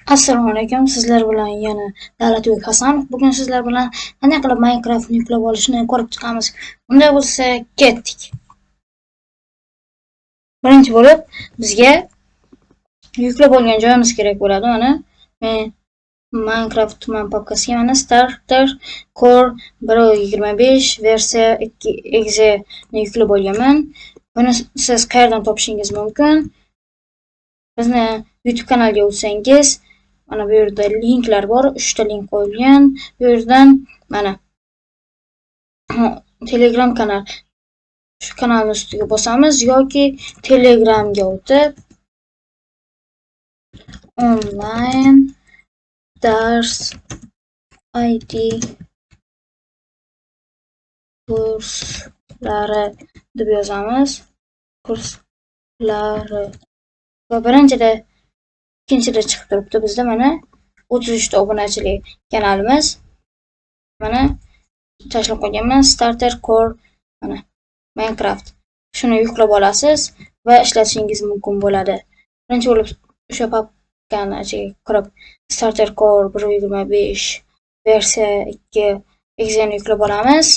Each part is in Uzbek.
Assalomu alaykum. Sizlar bilan yana Davlatbek Hasanov. Bugun sizlar bilan qanday qilib Minecraftni yuklab olishni ko'rib chiqamiz. Unday bo'lsa, ketdik. Birinchi bo'lib bizga yuklab olgan joyimiz kerak bo'ladi. Mana men Minecraft tuman papkasiga mana Starter Core 1.25 versiya 2.exe ni yuklab olganman. Buni siz qayerdan topishingiz mumkin? Bizni YouTube kanalga o'tsangiz, mana bu yerda linklar bor, 3 ta link qo'yilgan. Bu yerdan mana Telegram kanal, shu kanalning ustiga bosamiz yoki Telegramga o'tib online dars IT kurslari deb yozamiz. Kurslari va birinchida ikkinchida chiqib turibdi bizda mana 33 ta obunachilik kanalimiz. Mana tashlab qo'yganman Starter Core mana Minecraft. Shuni yuklab olasiz va ishlatishingiz mumkin bo'ladi. Birinchi bo'lib o'sha papkani ichiga kirib Starter Core 1.25 versiya 2.exe ni yuklab olamiz.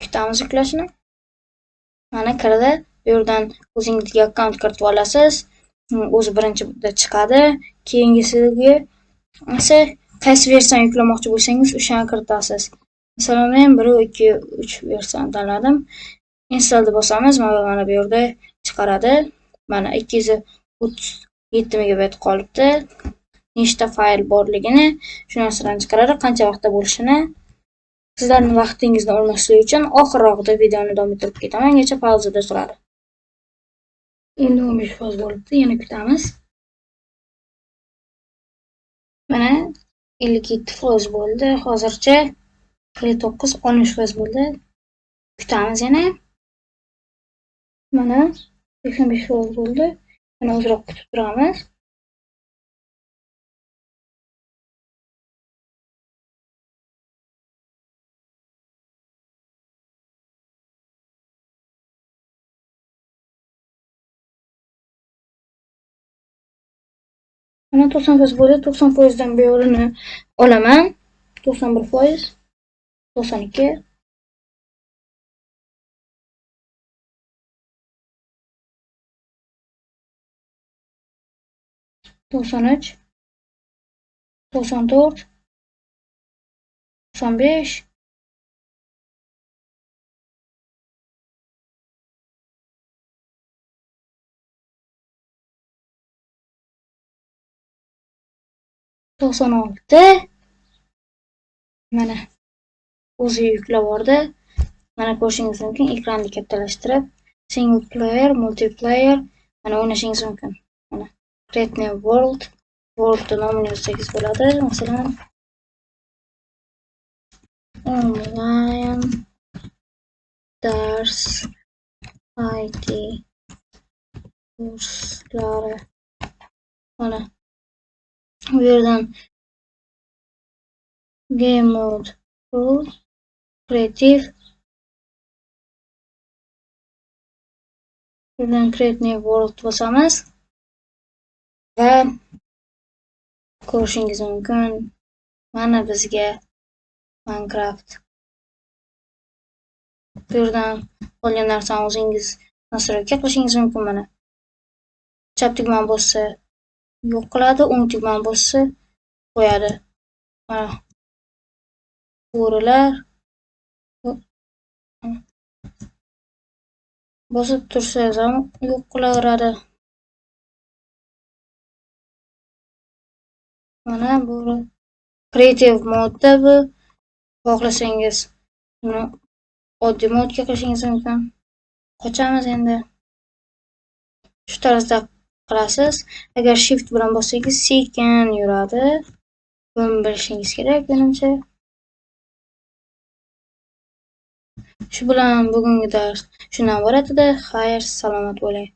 Kutamiz yuklashni. Mana kirdi. Bu yerdan o'zingizga akkaunt kiritib olasiz. O'zi birinchida chiqadi. Keyingisiga esa qaysi versiyani yuklamoqchi bo'lsangiz o'shani kiritasiz. Masalan, men 1, 2, 3 versiyani tanladim. Install deb bosamiz, mana bu yerda chiqaradi. Mana 237 megabayt qolibdi. Nechta fayl borligini, shu narsalarni chiqaradi, qancha vaqtda bo'lishini. Sizlarning vaqtingizni olmaslik uchun oxirroqda videoni davom ettirib ketaman, ungacha pauzada turadi. Endi 15% bo'libdi, yana kutamiz. Mana 57% bo'ldi. Hozircha 59-60% bo'ldi. Kutamiz yana. Mana 85% bo'ldi. Yana ozroq kutib turamiz. Mana 90% bo'ldi. 90% dan bu yo'lini olaman. 91%, 92, 93, 94, 95, 96. Mana o'zi yuklab oldi. Mana ko'rishingiz mumkin, ekronni kattalashtirib, single player, multiplayer mana o'ynashingiz mumkin. Mana Create New World, World nomini yozsangiz bo'ladi. Masalan, online dars IT kurslari. Mana bu yerdan Game Mode, Full, Creative. Buradan Create New World bosamiz va ko'rishingiz mumkin. Mana bizga Minecraft. Bu yerdan qolgan narsani o'zingiz nastroyka qilishingiz mumkin. Mana chap tugmani bossa yo'q qiladi, o'ng tugmani bossa qo'yadi. Mana bo'rilar bosib tursangiz ham yo'q qilaveradi. Mana bu Creative modda bu. Xohlasangiz buni oddiy modga qilishingiz mumkin. Qochamiz endi. Shu tarzda qilasiz. Agar shift bilan bossangiz sekin yuradi. Buni bilishingiz kerak menimcha. Shu bilan bugungi dars shundan iborat edi. Xayr, salomat bo'ling.